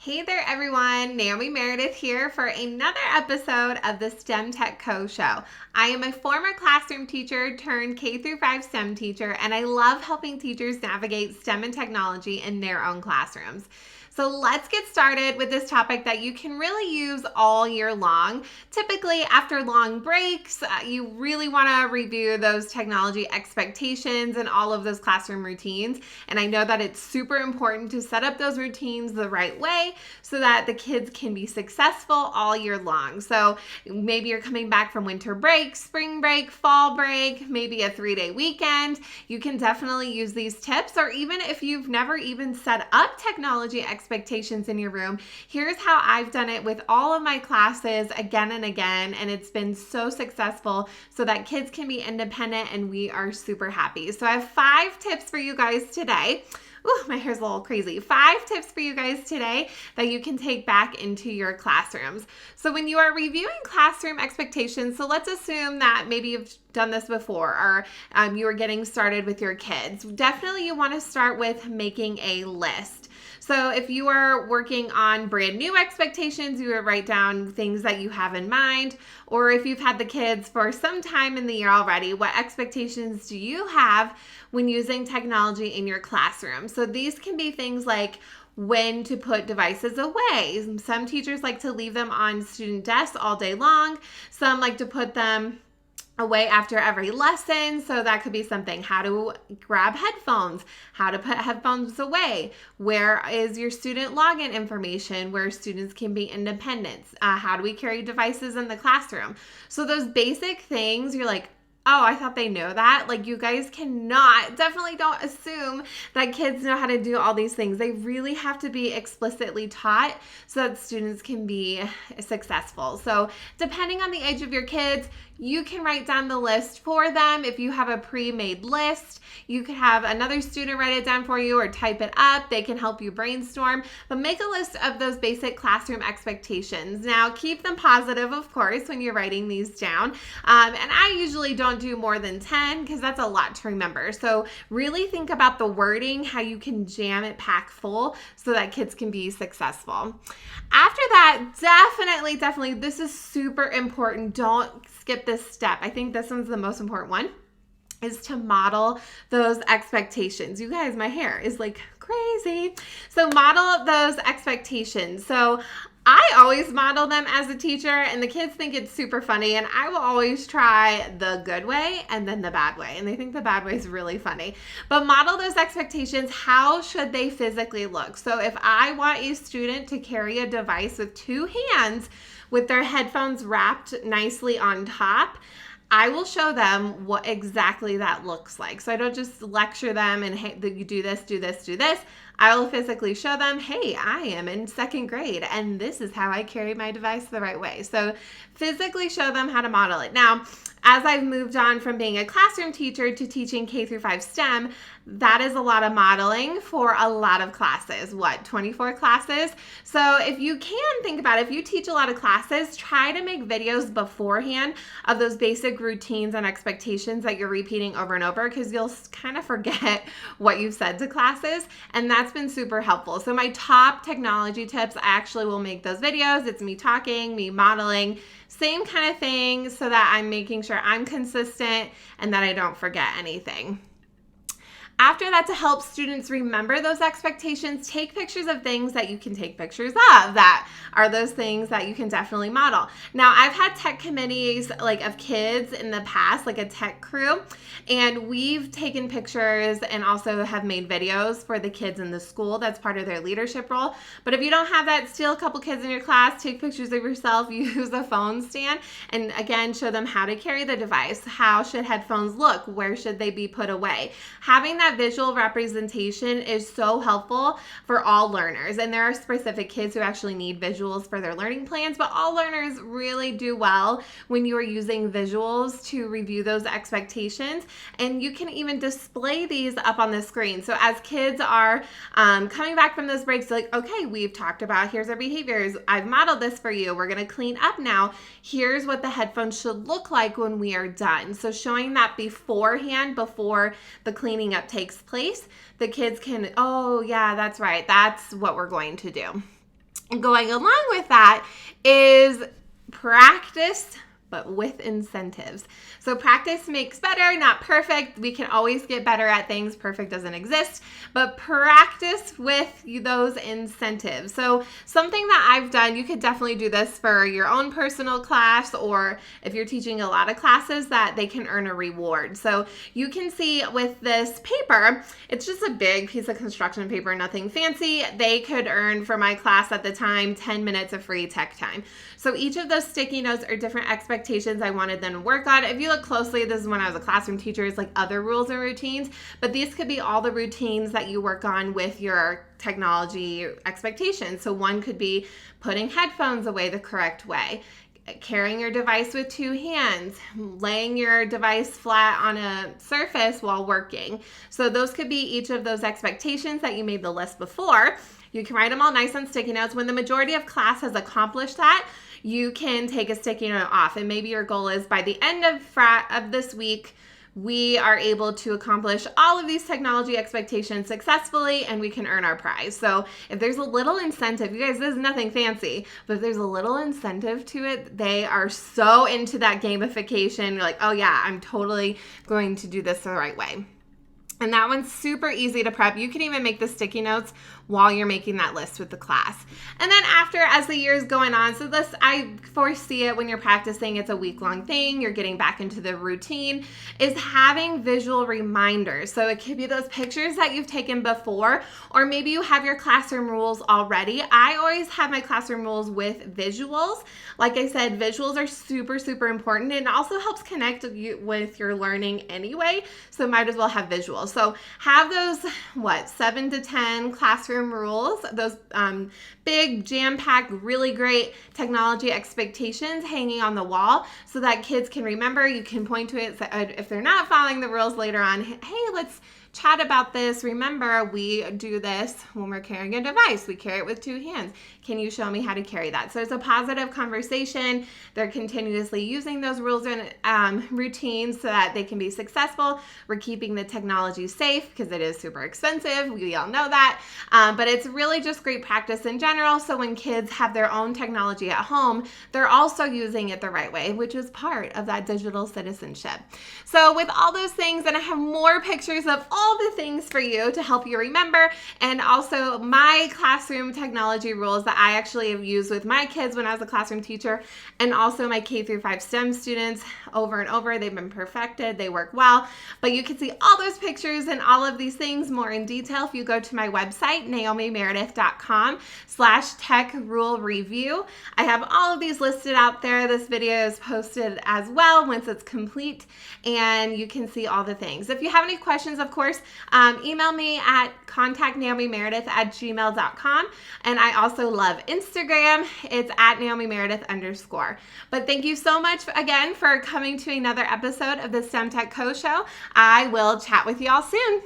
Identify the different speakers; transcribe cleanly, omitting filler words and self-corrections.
Speaker 1: Hey there everyone, Naomi Meredith here for another episode of the STEMTech Co Show. I am a former classroom teacher turned K-5 STEM teacher, and I love helping teachers navigate STEM and technology in their own classrooms. So let's get started with this topic that you can really use all year long. Typically after long breaks, you really want to review those technology expectations and all of those classroom routines. And I know that it's super important to set up those routines the right way so that the kids can be successful all year long. So maybe you're coming back from winter break, spring break, fall break, maybe a 3-day weekend. You can definitely use these tips, or even if you've never even set up technology expectations in your room, here's how I've done it with all of my classes again and again, and it's been so successful so that kids can be independent and we are super happy. So I have 5 tips for you guys today. Ooh, my hair's a little crazy. 5 tips for you guys today that you can take back into your classrooms. So when you are reviewing classroom expectations, so let's assume that maybe you've done this before, or you are getting started with your kids. Definitely you want to start with making a list. So if you are working on brand new expectations, you would write down things that you have in mind. Or if you've had the kids for some time in the year already, what expectations do you have when using technology in your classroom? So these can be things like when to put devices away. Some teachers like to leave them on student desks all day long. Some like to put them away after every lesson. So that could be something, how to grab headphones, how to put headphones away, where is your student login information where students can be independent, how do we carry devices in the classroom? So those basic things, you're like, oh, I thought they know that. Like, you guys definitely don't assume that kids know how to do all these things. They really have to be explicitly taught so that students can be successful. So depending on the age of your kids, you can write down the list for them. If you have a pre-made list, you could have another student write it down for you or type it up. They can help you brainstorm, but make a list of those basic classroom expectations. Now, keep them positive, of course, when you're writing these down. And I usually don't do more than 10 because that's a lot to remember. So really think about the wording, how you can jam it pack full so that kids can be successful. After that, definitely, this is super important. Don't skip this step. I think this one's the most important one, is to model those expectations. You guys, my hair is like crazy. So model those expectations. So I always model them as a teacher, and the kids think it's super funny, and I will always try the good way and then the bad way, and they think the bad way is really funny. But model those expectations. How should they physically look? So if I want a student to carry a device with 2 hands with their headphones wrapped nicely on top, I will show them what exactly that looks like. So I don't just lecture them and, hey, you do this, do this, do this. I will physically show them, hey, I am in 2nd grade and this is how I carry my device the right way. So physically show them how to model it. Now, as I've moved on from being a classroom teacher to teaching K-5 STEM, that is a lot of modeling for a lot of classes. 24 classes? So if you can think about it, if you teach a lot of classes, try to make videos beforehand of those basic routines and expectations that you're repeating over and over, because you'll kind of forget what you've said to classes, and that's been super helpful. So my top technology tips, I actually will make those videos. It's me talking, me modeling, same kind of thing, so that I'm making sure I'm consistent and that I don't forget anything. After that, to help students remember those expectations, take pictures of things that you can take pictures of that are those things that you can definitely model. Now, I've had tech committees of kids in the past, like a tech crew, and we've taken pictures and also have made videos for the kids in the school. That's part of their leadership role. But if you don't have that, still a couple kids in your class, take pictures of yourself, use a phone stand, and again, show them how to carry the device. How should headphones look? Where should they be put away? Having that visual representation is so helpful for all learners, and there are specific kids who actually need visuals for their learning plans, but all learners really do well when you are using visuals to review those expectations, and you can even display these up on the screen. So as kids are coming back from those breaks, like, okay, we've talked about, here's our behaviors, I've modeled this for you, we're going to clean up now, here's what the headphones should look like when we are done. So showing that beforehand, before the cleaning up takes place, the kids can, oh yeah, that's right, that's what we're going to do. Going along with that is practice, but with incentives. So practice makes better, not perfect. We can always get better at things. Perfect doesn't exist, but practice with those incentives. So something that I've done, you could definitely do this for your own personal class, or if you're teaching a lot of classes, that they can earn a reward. So you can see with this paper, it's just a big piece of construction paper, nothing fancy. They could earn, for my class at the time, 10 minutes of free tech time. So each of those sticky notes are different expectations I wanted them to work on. If you look closely, this is when I was a classroom teacher, it's like other rules and routines, but these could be all the routines that you work on with your technology expectations. So one could be putting headphones away the correct way, carrying your device with 2 hands, laying your device flat on a surface while working. So those could be each of those expectations that you made the list before. You can write them all nice on sticky notes. When the majority of class has accomplished that, you can take a sticky note off. And maybe your goal is by the end of this week, we are able to accomplish all of these technology expectations successfully, and we can earn our prize. So if there's a little incentive, you guys, this is nothing fancy, but if there's a little incentive to it, they are so into that gamification. You're like, oh yeah, I'm totally going to do this the right way. And that one's super easy to prep. You can even make the sticky notes while you're making that list with the class. And then after, as the year's going on, so this, I foresee it when you're practicing, it's a week-long thing, you're getting back into the routine, is having visual reminders. So it could be those pictures that you've taken before, or maybe you have your classroom rules already. I always have my classroom rules with visuals. Like I said, visuals are super, super important, and it also helps connect you with your learning anyway, so might as well have visuals. So have those, 7 to 10 classroom rules, those big, jam-packed, really great technology expectations hanging on the wall so that kids can remember. You can point to it if they're not following the rules later on. Hey, let's chat about this. Remember, we do this when we're carrying a device. We carry it with 2 hands. Can you show me how to carry that? So it's a positive conversation. They're continuously using those rules and routines so that they can be successful. We're keeping the technology safe because it is super expensive. We all know that. But it's really just great practice in general. So when kids have their own technology at home, they're also using it the right way, which is part of that digital citizenship. So with all those things, and I have more pictures of all the things for you to help you remember, and also my classroom technology rules that I actually have used with my kids when I was a classroom teacher, and also my K-5 STEM students over and over. They've been perfected. They work well. But you can see all those pictures and all of these things more in detail if you go to my website, naomimeredith.com/tech rule review. I have all of these listed out there. This video is posted as well once it's complete, and you can see all the things. If you have any questions, of course, email me at contactnaomimeredith@gmail.com. And I also love Instagram. It's at @NaomiMeredith_. But thank you so much again for coming to another episode of the STEMTech Co Show. I will chat with you all soon.